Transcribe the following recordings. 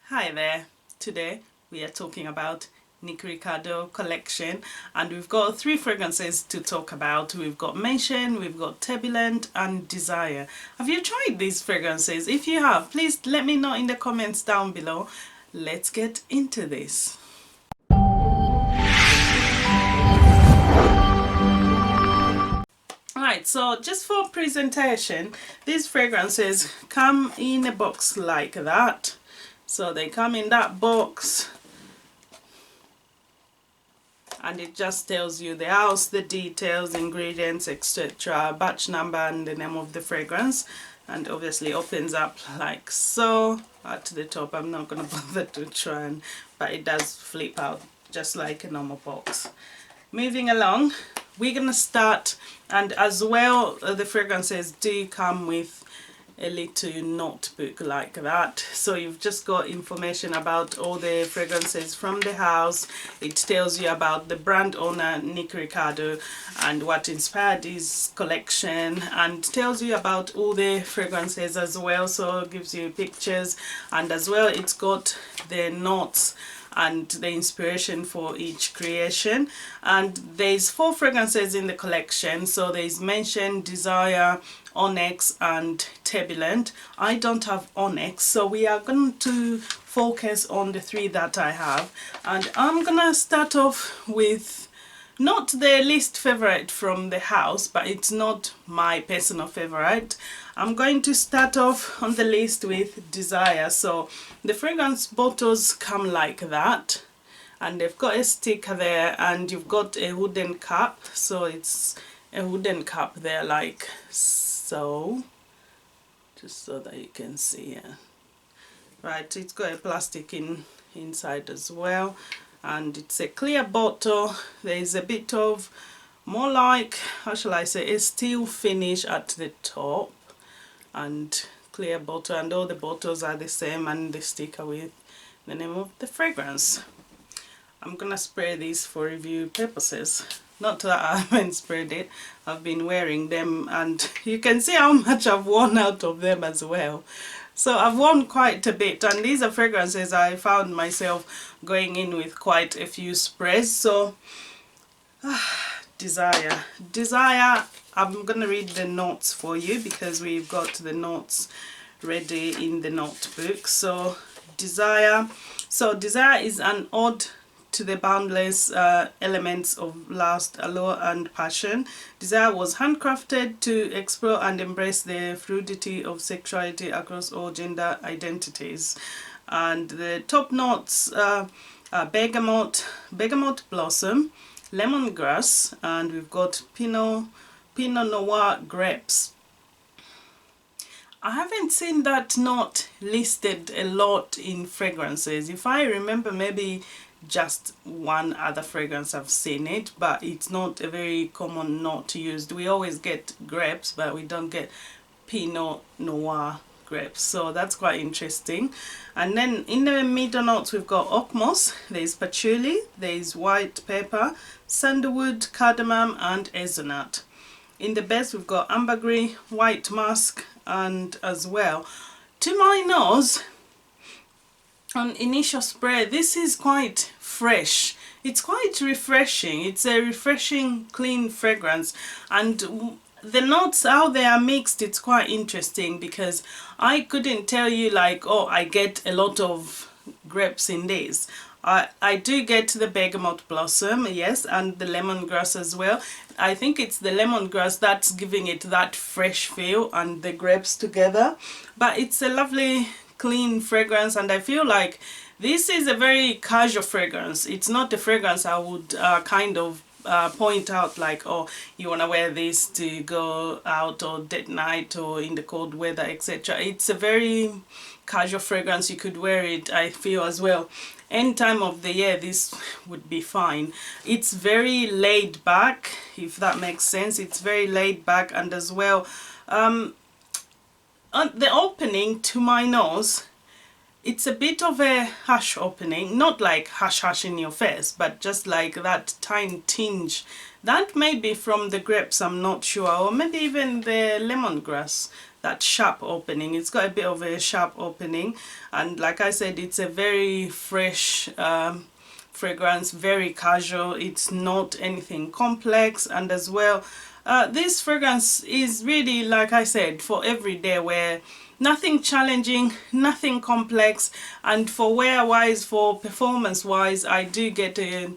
Hi there. Today we are talking about NICK RICARDO collection, and we've got three fragrances to talk about. We've got Mention, we've got Turbulent and Desire. Have you tried these fragrances? If you have, please let me know in the comments down below. Let's get into this. Alright, so just for presentation, these fragrances come in a box like that. So they come in that box and it just tells you the house, the details, ingredients, etc., batch number and the name of the fragrance, and obviously opens up like so at the top. I'm not going to bother to try but it does flip out just like a normal box. Moving along, we're going to start, and as well the fragrances do come with a little notebook like that, so you've just got information about all the fragrances from the house. It tells you about the brand owner NICK RICARDO and what inspired his collection, and tells you about all the fragrances as well, so it gives you pictures, and as well it's got the notes and the inspiration for each creation. And there's 4 fragrances in the collection, so there's Mention, Desire, Onyx and Turbulent. I don't have Onyx, so we are going to focus on the 3 that I have, and I'm gonna start off with not the least favorite from the house, but it's not my personal favorite. I'm going to start off on the list with Desire. So the fragrance bottles come like that, and they've got a sticker there, and you've got a wooden cap, so it's a wooden cap there like so, just so that you can see. Right, it's got a plastic inside as well, and it's a clear bottle. There's a bit of more like, how shall I say, a steel finish at the top, and clear bottle, and all the bottles are the same, and the sticker with the name of the fragrance. I'm gonna spray these for review purposes. Not that I haven't sprayed it, I've been wearing them, and you can see how much I've worn out of them as well. So I've worn quite a bit, and these are fragrances I found myself going in with quite a few sprays. So Desire, I'm gonna read the notes for you because we've got the notes ready in the notebook. So Desire is an ode to the boundless elements of lust, allure and passion. Desire was handcrafted to explore and embrace the fluidity of sexuality across all gender identities. And the top notes are bergamot blossom, lemongrass, and we've got Pinot Noir grapes. I haven't seen that note listed a lot in fragrances. If I remember, maybe just one other fragrance I've seen it, but it's not a very common note used. We always get grapes, but we don't get Pinot Noir grapes, so that's quite interesting. And then in the middle notes we've got oak moss, there's patchouli, there's white pepper, sandalwood, cardamom and hazelnut. In the base we've got ambergris, white musk, and as well, to my nose, on initial spray, this is quite fresh. It's quite refreshing. It's a refreshing, clean fragrance, and the notes, how they are mixed, it's quite interesting because I couldn't tell you like, oh, I get a lot of grapes in this. I do get the bergamot blossom, yes, and the lemongrass as well. I think it's the lemongrass that's giving it that fresh feel, and the grapes together. But it's a lovely clean fragrance, and I feel like this is a very casual fragrance. It's not a fragrance I would kind of point out like, oh, you want to wear this to go out or date night or in the cold weather, etc. It's a very casual fragrance. You could wear it, I feel, as well any time of the year. This would be fine. It's very laid back, if that makes sense. It's very laid back, and as well on the opening to my nose, it's a bit of a harsh opening, not like harsh in your face, but just like that tiny tinge That may be from the grapes, I'm not sure, or maybe even the lemongrass, that sharp opening. It's got a bit of a sharp opening, and like I said, it's a very fresh fragrance, very casual. It's not anything complex, and as well this fragrance is really, like I said, for everyday wear. Nothing challenging, nothing complex, and for wear wise, for performance wise, I do get a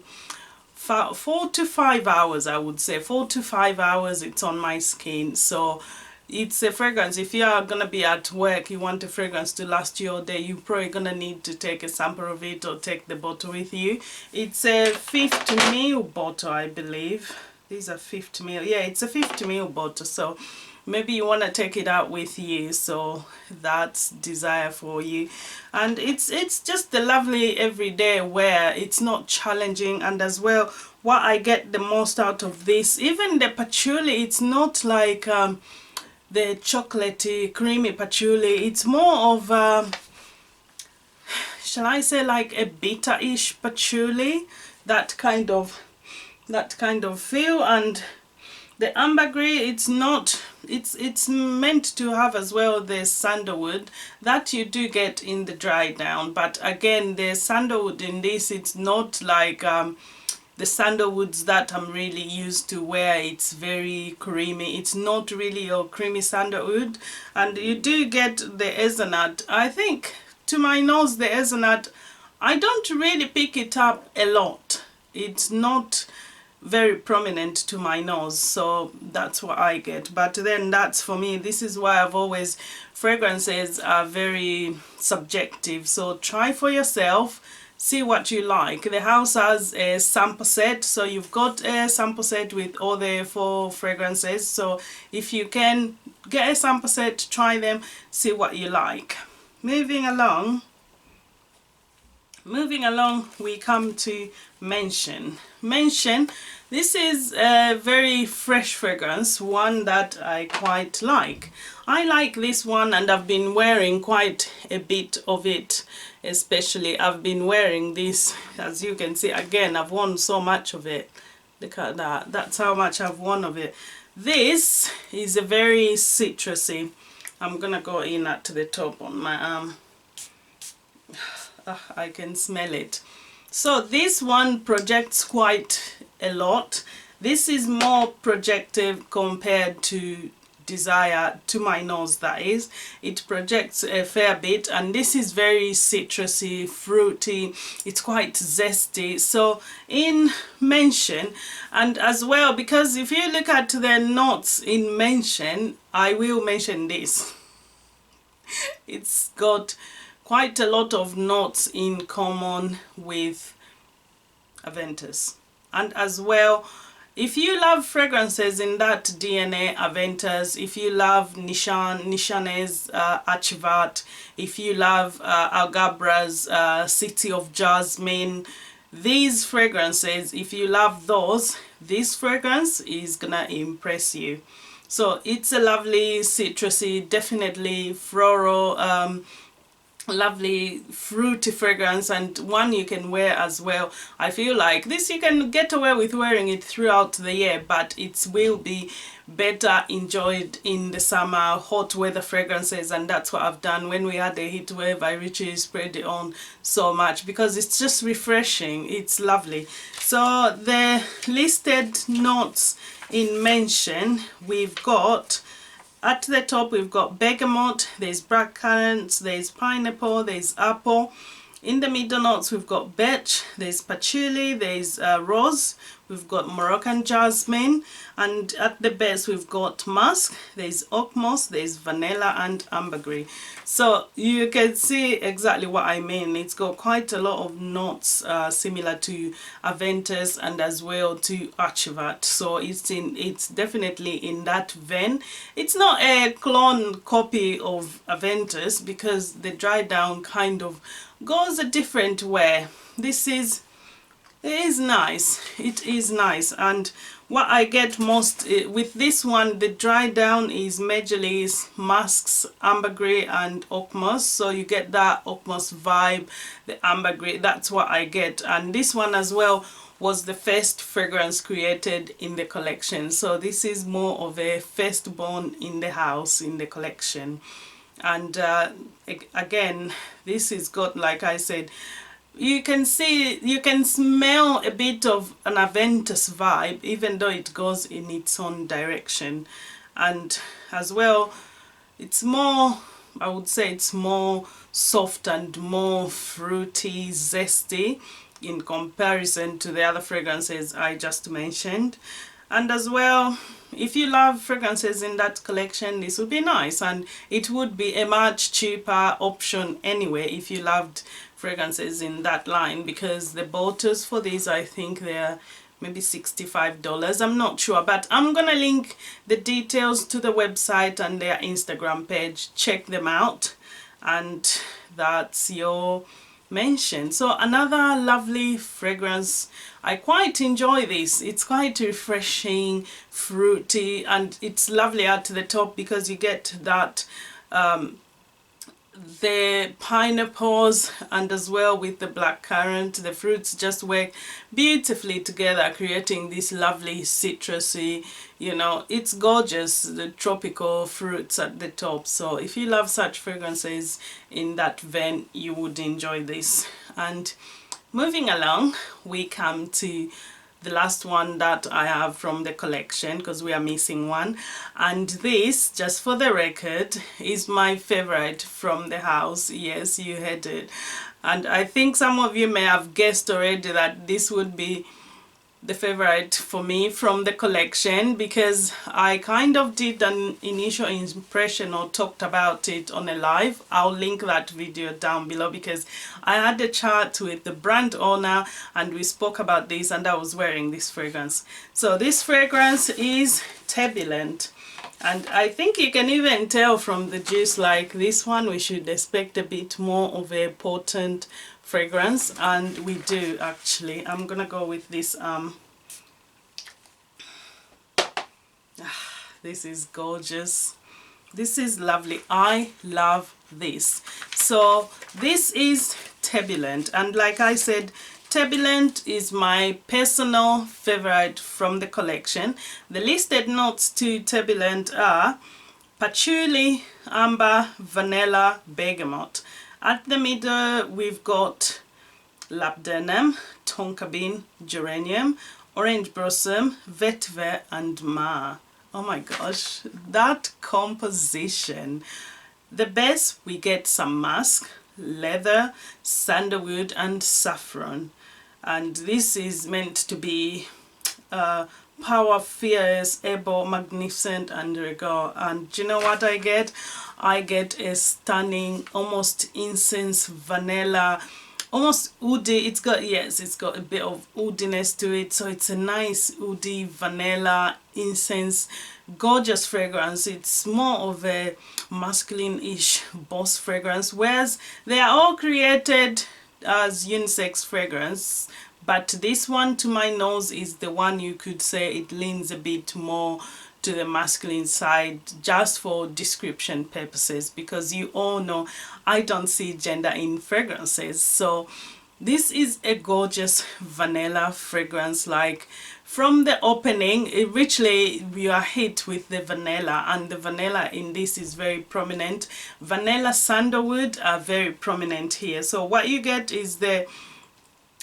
4 to 5 hours, I would say 4 to 5 hours it's on my skin. So it's a fragrance, if you are gonna be at work, you want a fragrance to last you all day, you're probably gonna need to take a sample of it or take the bottle with you. It's a 50 ml bottle, I believe. These are 50 ml. Yeah, it's a 50 ml bottle, so maybe you want to take it out with you. So that's Desire for you, and it's just the lovely everyday wear. It's not challenging, and as well, what I get the most out of this, even the patchouli, it's not like the chocolatey creamy patchouli. It's more of shall I say, like a bitter-ish patchouli, that kind of feel. And the ambergris, it's not, it's meant to have as well the sandalwood that you do get in the dry down, but again, the sandalwood in this, it's not like the sandalwoods that I'm really used to, where it's very creamy. It's not really your creamy sandalwood. And you do get the hazelnut. I think, to my nose, the hazelnut, I don't really pick it up a lot. It's not very prominent to my nose, so that's what I get. But then that's for me, this is why I've always, fragrances are very subjective, so try for yourself, see what you like. The house has a sample set, so you've got a sample set with all the 4 fragrances, so if you can get a sample set, try them, see what you like. Moving along, we come to Mention. This is a very fresh fragrance, one that I quite like. I like this one, and I've been wearing quite a bit of it. Especially, I've been wearing this, as you can see. Again, I've worn so much of it. Look at that. That's how much I've worn of it. This is a very citrusy. I'm gonna go in at the top on my arm. I can smell it. So this one projects quite a lot. This is more projective compared to Desire, to my nose that is. It projects a fair bit, and this is very citrusy, fruity, it's quite zesty. So in Mention, and as well, because if you look at the notes in Mention, I will mention this. It's got quite a lot of notes in common with Aventus. And as well, if you love fragrances in that DNA, Aventus, if you love Nishane's Archivat, if you love Algabra's City of Jasmine, these fragrances, if you love those, this fragrance is gonna impress you. So it's a lovely citrusy, definitely floral, lovely fruity fragrance, and one you can wear as well. I feel like this you can get away with wearing it throughout the year, but it will be better enjoyed in the summer, hot weather fragrances, and that's what I've done. When we had a heat wave, I literally sprayed it on so much because it's just refreshing. It's lovely. So the listed notes in Mention, we've got at the top, we've got bergamot, there's black currants, there's pineapple, there's apple. In the middle notes, we've got birch, there's patchouli, there's rose, we've got Moroccan jasmine, and at the base we've got musk, there's oak moss, there's vanilla, and ambergris. So you can see exactly what I mean. It's got quite a lot of notes similar to Aventus and as well to Archivat. So it's definitely in that vein. It's not a clone copy of Aventus because the dry down kind of goes a different way. It is nice. It is nice. And what I get most with this one, the dry down, is majorly musks, ambergris and oak moss. So you get that oak moss vibe, the ambergris, that's what I get. And this one as well was the first fragrance created in the collection. So this is more of a firstborn in the house, in the collection. And again, this is got, like I said, you can see, you can smell a bit of an Aventus vibe, even though it goes in its own direction. And as well, it's more, I would say it's more soft and more fruity, zesty in comparison to the other fragrances I just mentioned. And as well, if you love fragrances in that collection, this would be nice, and it would be a much cheaper option anyway if you loved fragrances in that line, because the bottles for these, I think they're maybe $65, I'm not sure, but I'm gonna link the details to the website and their Instagram page. Check them out, and that's your mention. So another lovely fragrance, I quite enjoy this. It's quite refreshing, fruity, and it's lovely at the top because you get that the pineapples, and as well with the blackcurrant, the fruits just work beautifully together, creating this lovely citrusy, you know, it's gorgeous, the tropical fruits at the top. So if you love such fragrances in that vein, you would enjoy this. And moving along, we come to the last one that I have from the collection, because we are missing one, and this, just for the record, is my favorite from the house. Yes, you heard it, and I think some of you may have guessed already that this would be the favorite for me from the collection, because I kind of did an initial impression or talked about it on a live. I'll link that video down below, because I had a chat with the brand owner and we spoke about this, and I was wearing this fragrance. So this fragrance is Turbulent, and I think you can even tell from the juice, like this one we should expect a bit more of a potent fragrance, and we do actually. I'm gonna go with this this is gorgeous, this is lovely, I love this. So this is Turbulent, and like I said, Turbulent is my personal favorite from the collection. The listed notes to Turbulent are patchouli, amber, vanilla, bergamot. At the middle, we've got labdanum, tonka bean, geranium, orange blossom, vetiver, and myrrh. Oh my gosh, that composition. The base, we get some musk, leather, sandalwood, and saffron. And this is meant to be power, fierce, able, magnificent, and regal. And do you know what I get? I get a stunning, almost incense, vanilla, almost woody. It's got, yes, it's got a bit of woodiness to it. So it's a nice woody, vanilla, incense, gorgeous fragrance. It's more of a masculine-ish boss fragrance, whereas they are all created as unisex fragrance. But this one, to my nose, is the one you could say it leans a bit more to the masculine side, just for description purposes, because you all know I don't see gender in fragrances. So this is a gorgeous vanilla fragrance. Like from the opening, it richly you are hit with the vanilla, and the vanilla in this is very prominent. Vanilla, sandalwood are very prominent here. So what you get is the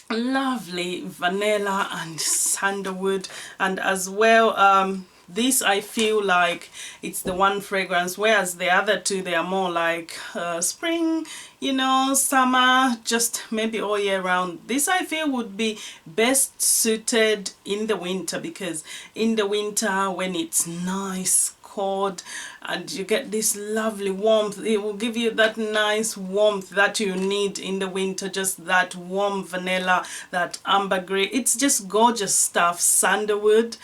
lovely vanilla and sandalwood, and as well this, I feel like it's the one fragrance, whereas the other two, they are more like spring, you know, summer, just maybe all year round. This I feel would be best suited in the winter, because in the winter when it's nice, cold, and you get this lovely warmth, it will give you that nice warmth that you need in the winter, just that warm vanilla, that ambergris. It's just gorgeous stuff. Sandalwood,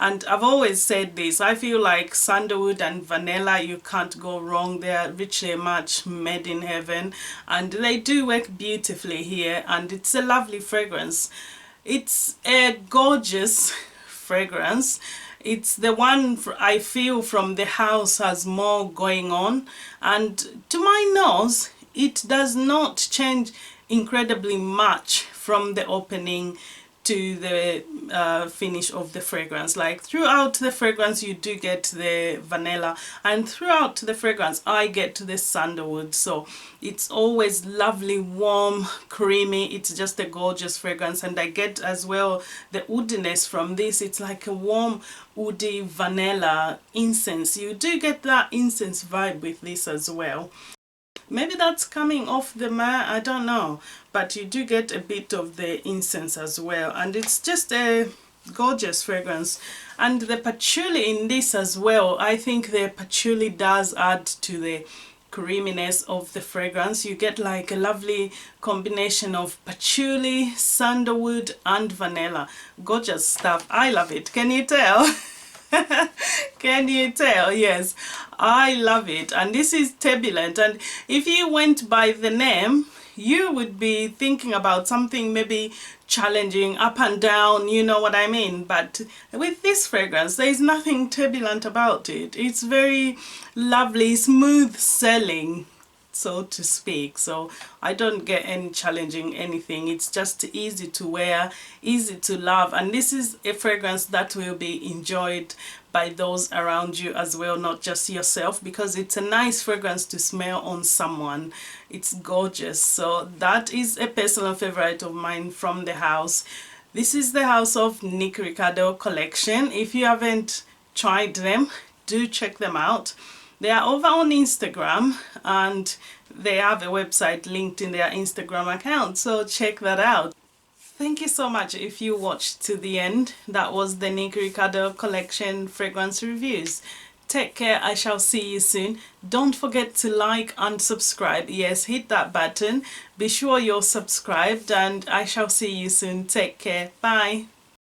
and I've always said this, I feel like sandalwood and vanilla, you can't go wrong. They are richly much made in heaven, and they do work beautifully here, and it's a lovely fragrance. It's a gorgeous fragrance. It's the one I feel from the house has more going on, and to my nose it does not change incredibly much from the opening to the finish of the fragrance. Like throughout the fragrance you do get the vanilla, and throughout the fragrance I get the sandalwood, so it's always lovely, warm, creamy. It's just a gorgeous fragrance, and I get as well the woodiness from this. It's like a warm woody vanilla incense. You do get that incense vibe with this as well. Maybe that's coming off the Miya, I don't know, but you do get a bit of the incense as well, and it's just a gorgeous fragrance. And the patchouli in this as well, I think the patchouli does add to the creaminess of the fragrance. You get like a lovely combination of patchouli, sandalwood and vanilla. Gorgeous stuff. I love it. Can you tell? Can you tell? Yes, I love it. And this is Turbulent, and if you went by the name you would be thinking about something maybe challenging, up and down, you know what I mean. But with this fragrance there is nothing turbulent about it. It's very lovely, smooth sailing, so to speak. So I don't get any challenging anything. It's just easy to wear, easy to love, and this is a fragrance that will be enjoyed by those around you as well, not just yourself, because it's a nice fragrance to smell on someone. It's gorgeous. So that is a personal favorite of mine from the house. This is the house of NICK RICARDO Collection. If you haven't tried them, do check them out. They are over on Instagram, and they have a website linked in their Instagram account, so check that out. Thank you so much if you watched to the end. That was the NICK RICARDO Collection fragrance reviews. Take care. I shall see you soon. Don't forget to like and subscribe. Yes, hit that button. Be sure you're subscribed, and I shall see you soon. Take care. Bye.